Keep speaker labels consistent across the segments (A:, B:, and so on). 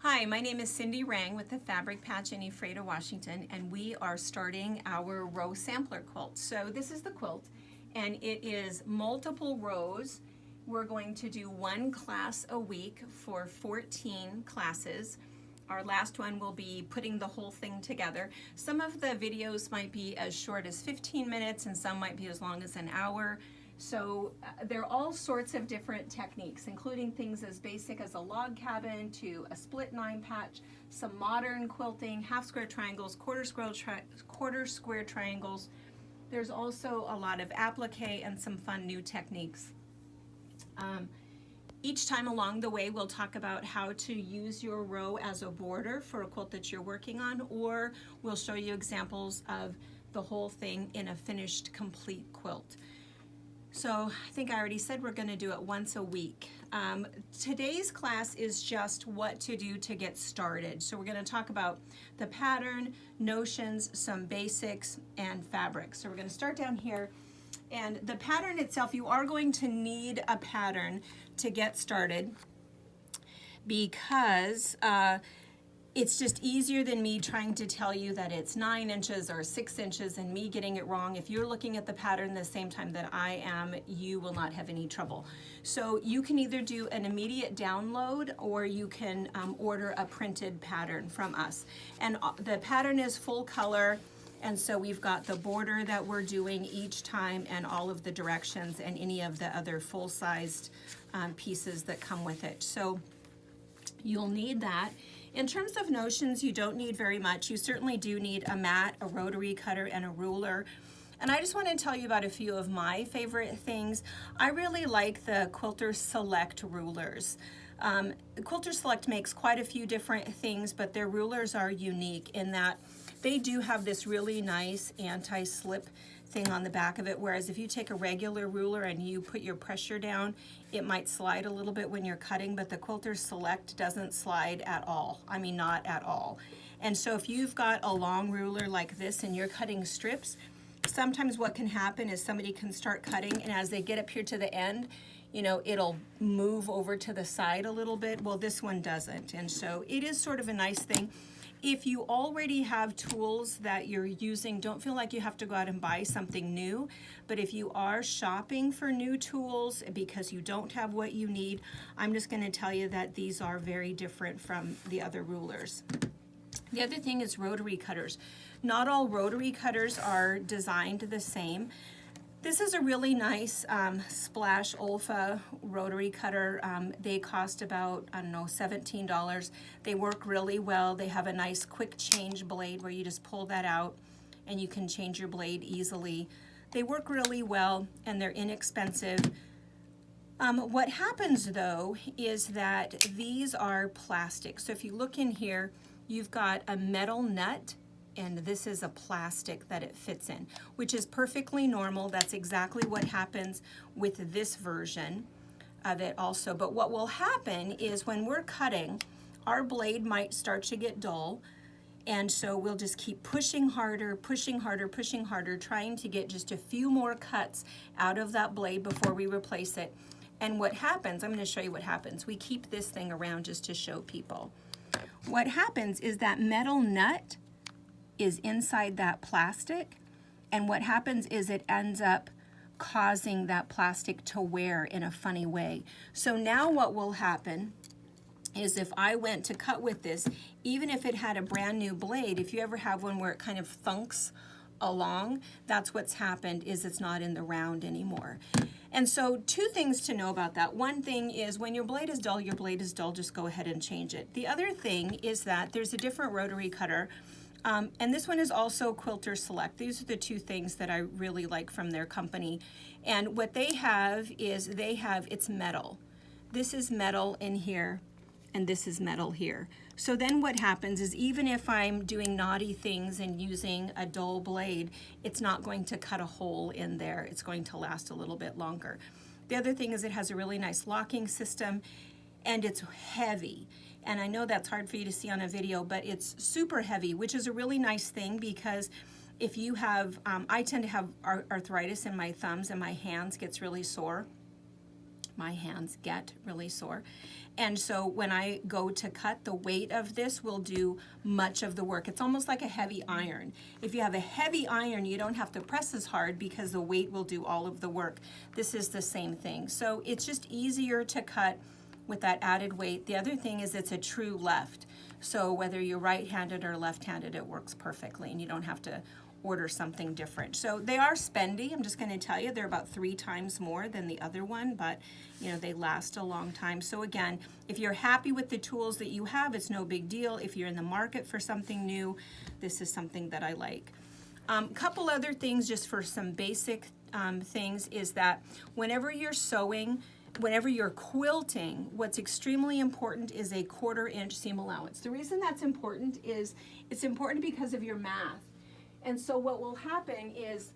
A: Hi, my name is Cindy Rang with the Fabric Patch in Ephrata, Washington, and we are starting our row sampler quilt. So this is the quilt, and it is multiple rows. We're going to do one class a week for 14 classes. Our last one will be putting the whole thing together. Some of the videos might be as short as 15 minutes and some might be as long as an hour. So there are all sorts of different techniques, including things as basic as a log cabin to a split 9 patch, some modern quilting, half square triangles, quarter square triangles. There's also a lot of applique and some fun new techniques. Each time along the way, we'll talk about how to use your row as a border for a quilt that you're working on, or we'll show you examples of the whole thing in a finished, complete quilt. So I think I already said we're going to do it once a week. Today's class is just what to do to get started. So we're going to talk about the pattern, notions, some basics, and fabric. So we're going to start down here. And the pattern itself, you are going to need a pattern to get started because it's just easier than me trying to tell you that it's 9 inches or 6 inches and me getting it wrong. If you're looking at the pattern the same time that I am, you will not have any trouble. So you can either do an immediate download or you can order a printed pattern from us. And the pattern is full color, and so we've got the border that we're doing each time and all of the directions and any of the other full-sized pieces that come with it. So you'll need that. In terms of notions, you don't need very much. You certainly do need a mat, a rotary cutter, and a ruler. And I just want to tell you about a few of my favorite things. I really like the Quilter Select rulers. Quilter Select makes quite a few different things, but their rulers are unique in that they do have this really nice anti-slip thing on the back of it, whereas if you take a regular ruler and you put your pressure down, it might slide a little bit when you're cutting, but the Quilter Select doesn't slide at all. I mean, not at all. And so if you've got a long ruler like this and you're cutting strips, sometimes what can happen is somebody can start cutting, and as they get up here to the end, you know, it'll move over to the side a little bit. Well, this one doesn't, and so it is sort of a nice thing. If you already have tools that you're using, don't feel like you have to go out and buy something new. But if you are shopping for new tools because you don't have what you need, I'm just going to tell you that these are very different from the other rulers. The other thing is rotary cutters. Not all rotary cutters are designed the same. This is a really nice Splash Olfa rotary cutter. They cost about, I don't know, $17. They work really well. They have a nice quick change blade where you just pull that out and you can change your blade easily. They work really well and they're inexpensive. What happens though is that these are plastic. So if you look in here, you've got a metal nut, and this is a plastic that it fits in, which is perfectly normal. That's exactly what happens with this version of it also. But what will happen is when we're cutting, our blade might start to get dull, and so we'll just keep pushing harder, pushing harder, pushing harder, trying to get just a few more cuts out of that blade before we replace it. And what happens, I'm going to show you what happens. We keep this thing around just to show people. What happens is that metal nut is inside that plastic, and what happens is it ends up causing that plastic to wear in a funny way. So now what will happen is if I went to cut with this, even if it had a brand new blade, if you ever have one where it kind of thunks along, that's what's happened, is it's not in the round anymore. And so two things to know about that. One thing is when your blade is dull, just go ahead and change it. The other thing is that there's a different rotary cutter, and this one is also Quilter Select. These are the two things that I really like from their company. And what they have is it's metal. This is metal in here, and this is metal here. So then what happens is even if I'm doing naughty things and using a dull blade, it's not going to cut a hole in there. It's going to last a little bit longer. The other thing is it has a really nice locking system, and it's heavy. And I know that's hard for you to see on a video, but it's super heavy, which is a really nice thing because if you have, I tend to have arthritis in my thumbs and my hands gets really sore. my hands get really sore. And so when I go to cut, the weight of this will do much of the work. It's almost like a heavy iron. If you have a heavy iron, you don't have to press as hard because the weight will do all of the work. This is the same thing. So it's just easier to cut with that added weight. The other thing is it's a true left. So whether you're right-handed or left-handed, it works perfectly, and you don't have to order something different. So they are spendy. I'm just going to tell you, they're about 3 times more than the other one, but you know, they last a long time. So again, if you're happy with the tools that you have, it's no big deal. If you're in the market for something new, this is something that I like. Couple other things just for some basic things is that whenever you're sewing, whenever you're quilting, what's extremely important is a 1/4 inch seam allowance. The reason that's important is it's important because of your math. And so what will happen is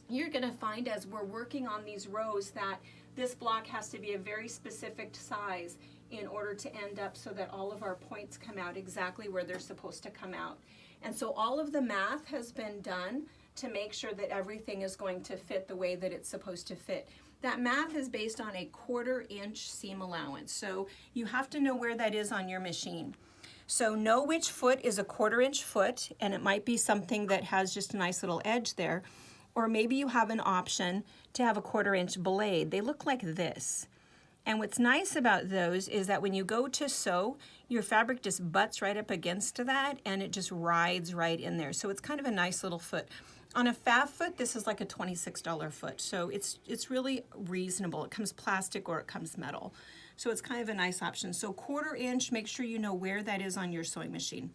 A: you're going to find as we're working on these rows that this block has to be a very specific size in order to end up so that all of our points come out exactly where they're supposed to come out. And so all of the math has been done to make sure that everything is going to fit the way that it's supposed to fit. That math is based on a 1/4 inch seam allowance. So you have to know where that is on your machine. So know which foot is a 1/4 inch foot, and it might be something that has just a nice little edge there. Or maybe you have an option to have a 1/4 inch blade. They look like this. And what's nice about those is that when you go to sew, your fabric just butts right up against that and it just rides right in there. So it's kind of a nice little foot. On a fab foot, this is like a $26 foot. So it's really reasonable. It comes plastic or it comes metal. So it's kind of a nice option. So 1/4 inch, make sure you know where that is on your sewing machine.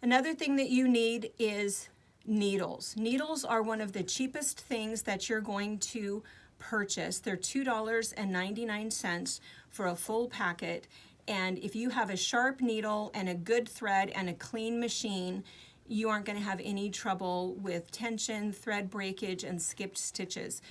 A: Another thing that you need is needles. Needles are one of the cheapest things that you're going to purchase. They're $2.99 for a full packet. And if you have a sharp needle and a good thread and a clean machine, you aren't going to have any trouble with tension, thread breakage, and skipped stitches.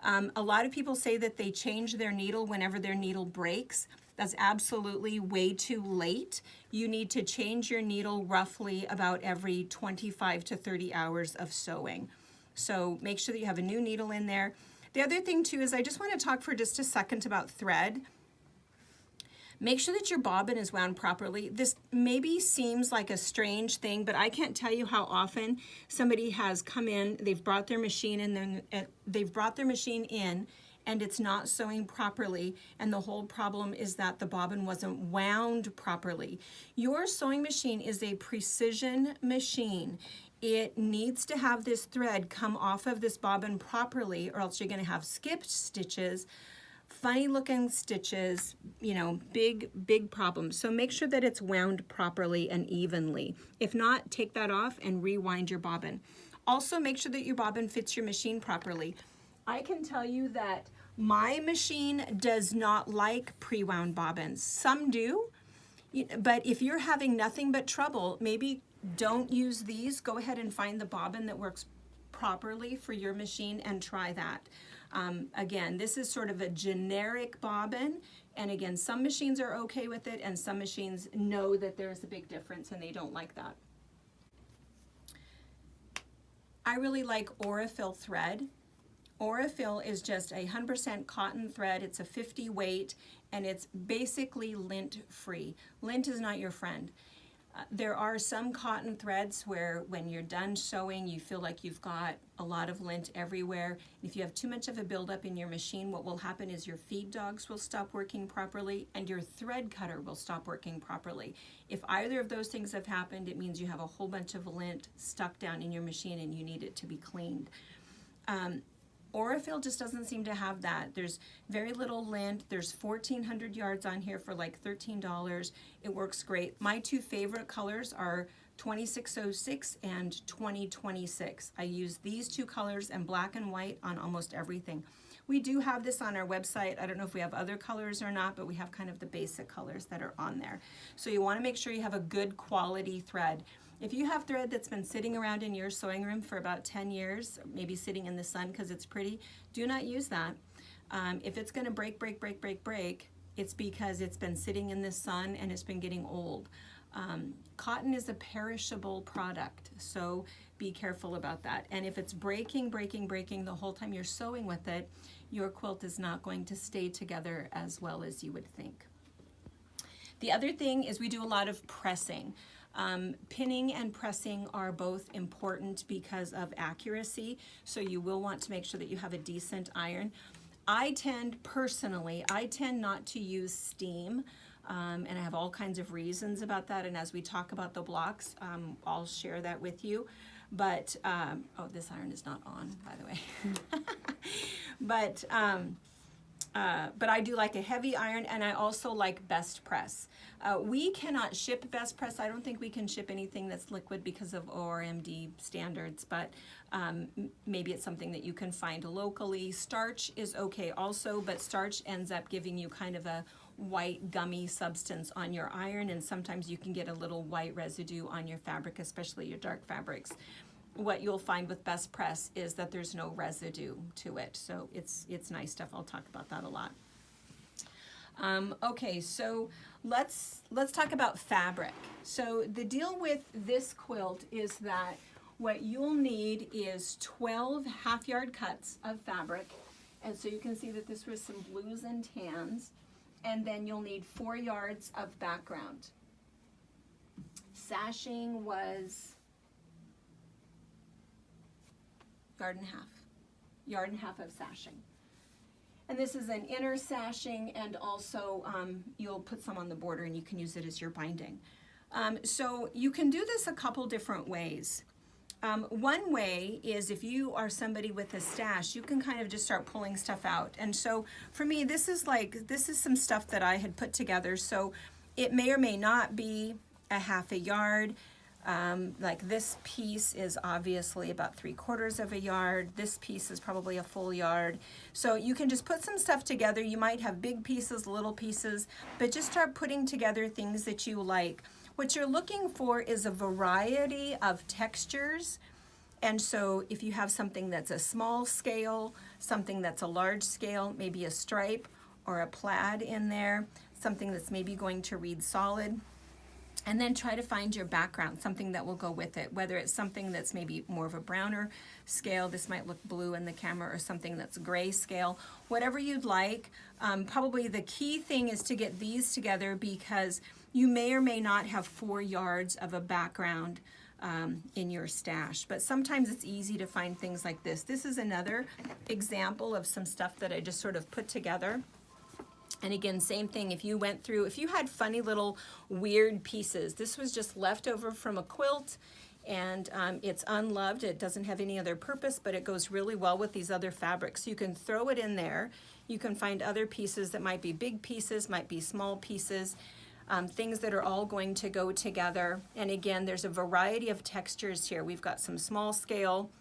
A: A lot of people say that they change their needle whenever their needle breaks. That's absolutely way too late. You need to change your needle roughly about every 25 to 30 hours of sewing. So make sure that you have a new needle in there. The other thing too is I just want to talk for just a second about thread. Make sure that your bobbin is wound properly. This maybe seems like a strange thing, but I can't tell you how often somebody has come in, they've brought their machine in, and it's not sewing properly, and the whole problem is that the bobbin wasn't wound properly. Your sewing machine is a precision machine. It needs to have this thread come off of this bobbin properly, or else you're going to have skipped stitches, funny looking stitches, you know, big problems. So make sure that it's wound properly and evenly. If not, take that off and rewind your bobbin. Also make sure that your bobbin fits your machine properly. I can tell you that my machine does not like pre-wound bobbins. Some do, but if you're having nothing but trouble, maybe don't use these. Go ahead and find the bobbin that works properly for your machine and try that. Again, this is sort of a generic bobbin, and again, some machines are okay with it and some machines know that there's a big difference and they don't like that. I really like Aurifil Thread. Aurifil is just 100% cotton thread. It's a 50 weight and it's basically lint free. Lint is not your friend. There are some cotton threads where when you're done sewing, you feel like you've got a lot of lint everywhere. If you have too much of a buildup in your machine, what will happen is your feed dogs will stop working properly and your thread cutter will stop working properly. If either of those things have happened, it means you have a whole bunch of lint stuck down in your machine and you need it to be cleaned. Aurifil just doesn't seem to have that. There's very little lint. There's 1,400 yards on here for like $13. It works great. My two favorite colors are 2606 and 2026. I use these two colors and black and white on almost everything. We do have this on our website. I don't know if we have other colors or not, but we have kind of the basic colors that are on there. So you want to make sure you have a good quality thread. If you have thread that's been sitting around in your sewing room for about 10 years, maybe sitting in the sun because it's pretty, do not use that. If it's going to break, it's because it's been sitting in the sun and it's been getting old. Cotton is a perishable product, so be careful about that. And if it's breaking the whole time you're sewing with it, your quilt is not going to stay together as well as you would think. The other thing is we do a lot of pressing. Pinning and pressing are both important because of accuracy, so you will want to make sure that you have a decent iron. I tend not to use steam, and I have all kinds of reasons about that, and as we talk about the blocks, I'll share that with you. But, oh, this iron is not on, by the way. But I do like a heavy iron, and I also like best press. We cannot ship best press. I don't think we can ship anything that's liquid because of ORMD standards, but maybe it's something that you can find locally. Starch is okay also, but starch ends up giving you kind of a white gummy substance on your iron, and sometimes you can get a little white residue on your fabric, especially your dark fabrics. What you'll find with best press is that there's no residue to it, so it's nice stuff. I'll talk about that a lot. Okay, so let's talk about fabric. So the deal with this quilt is that what you'll need is 12 half-yard cuts of fabric, and so you can see that this was some blues and tans, and then you'll need 4 yards of background. Sashing was yard and a half of sashing. And this is an inner sashing, and also you'll put some on the border and you can use it as your binding. So you can do this a couple different ways. One way is if you are somebody with a stash, you can kind of just start pulling stuff out. And so for me, this is some stuff that I had put together. So it may or may not be a half a yard. Like this piece is obviously about 3/4 of a yard. This piece is probably a full yard. So you can just put some stuff together. You might have big pieces, little pieces, but just start putting together things that you like. What you're looking for is a variety of textures. And so if you have something that's a small scale, something that's a large scale, maybe a stripe or a plaid in there, something that's maybe going to read solid. And then try to find your background, something that will go with it, whether it's something that's maybe more of a browner scale, this might look blue in the camera, or something that's gray scale, whatever you'd like. Probably the key thing is to get these together, because you may or may not have 4 yards of a background in your stash, but sometimes it's easy to find things like this. This is another example of some stuff that I just sort of put together. And again, same thing, if you had funny little weird pieces, this was just left over from a quilt, and it's unloved, it doesn't have any other purpose, but it goes really well with these other fabrics. You can throw it in there. You can find other pieces that might be big pieces, might be small pieces, things that are all going to go together. And again, there's a variety of textures here. We've got some small scale,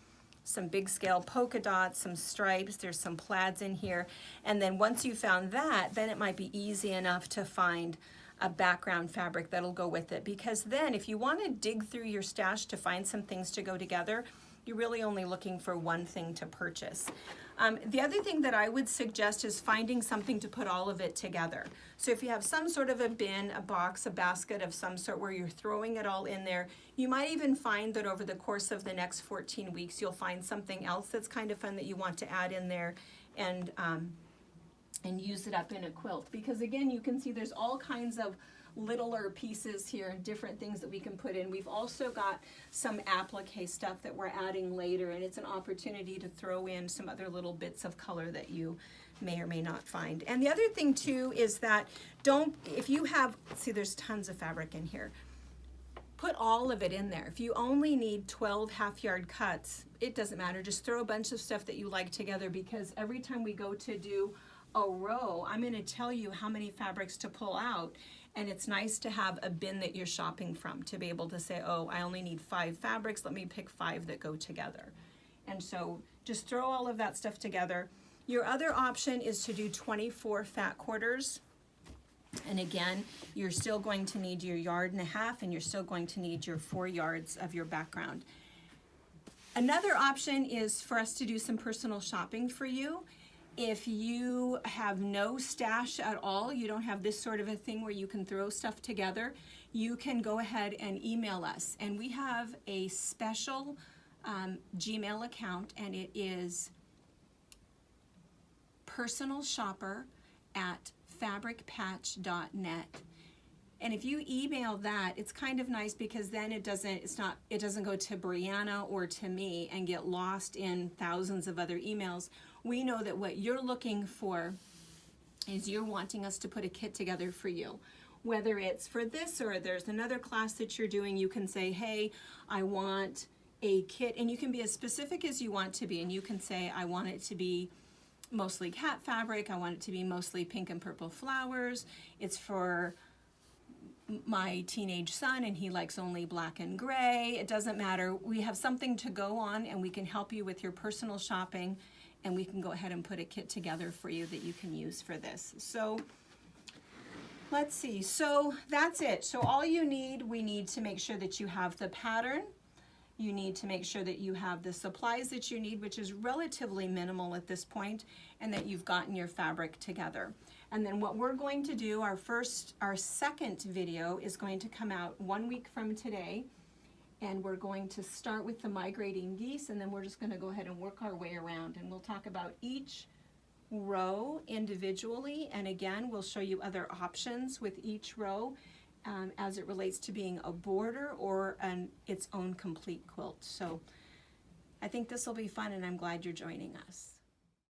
A: some big scale polka dots, some stripes, there's some plaids in here. And then once you found that, then it might be easy enough to find a background fabric that'll go with it. Because then if you want to dig through your stash to find some things to go together, you're really only looking for one thing to purchase. The other thing that I would suggest is finding something to put all of it together. So if you have some sort of a bin, a box, a basket of some sort where you're throwing it all in there, you might even find that over the course of the next 14 weeks, you'll find something else that's kind of fun that you want to add in there and use it up in a quilt. Because again, you can see there's all kinds of littler pieces here and different things that we can put in. We've also got some applique stuff that we're adding later, and it's an opportunity to throw in some other little bits of color that you may or may not find. And the other thing too is that if you have, see there's tons of fabric in here, put all of it in there. If you only need 12 half-yard cuts, it doesn't matter. Just throw a bunch of stuff that you like together, because every time we go to do a row, I'm going to tell you how many fabrics to pull out. And it's nice to have a bin that you're shopping from to be able to say, oh, I only need 5 fabrics. Let me pick 5 that go together. And so just throw all of that stuff together. Your other option is to do 24 fat quarters. And again, you're still going to need your 1.5 yards, and you're still going to need your 4 yards of your background. Another option is for us to do some personal shopping for you. If you have no stash at all, you don't have this sort of a thing where you can throw stuff together, you can go ahead and email us. And we have a special Gmail account, and it is personalshopper@fabricpatch.net. And if you email that, it's kind of nice because then it doesn't go to Brianna or to me and get lost in thousands of other emails. We know that what you're looking for is you're wanting us to put a kit together for you. Whether it's for this or there's another class that you're doing, you can say, hey, I want a kit, and you can be as specific as you want to be, and you can say, I want it to be mostly cat fabric, I want it to be mostly pink and purple flowers, it's for my teenage son and he likes only black and gray. It doesn't matter. We have something to go on, and we can help you with your personal shopping, and we can go ahead and put a kit together for you that you can use for this. So let's see. So that's it. So all you need, we need to make sure that you have the pattern. You need to make sure that you have the supplies that you need, which is relatively minimal at this point, and that you've gotten your fabric together. And then what we're going to do, our second video is going to come out 1 week from today, and we're going to start with the migrating geese, and then we're just going to go ahead and work our way around, and we'll talk about each row individually, and again we'll show you other options with each row as it relates to being a border or its own complete quilt. So I think this will be fun, and I'm glad you're joining us.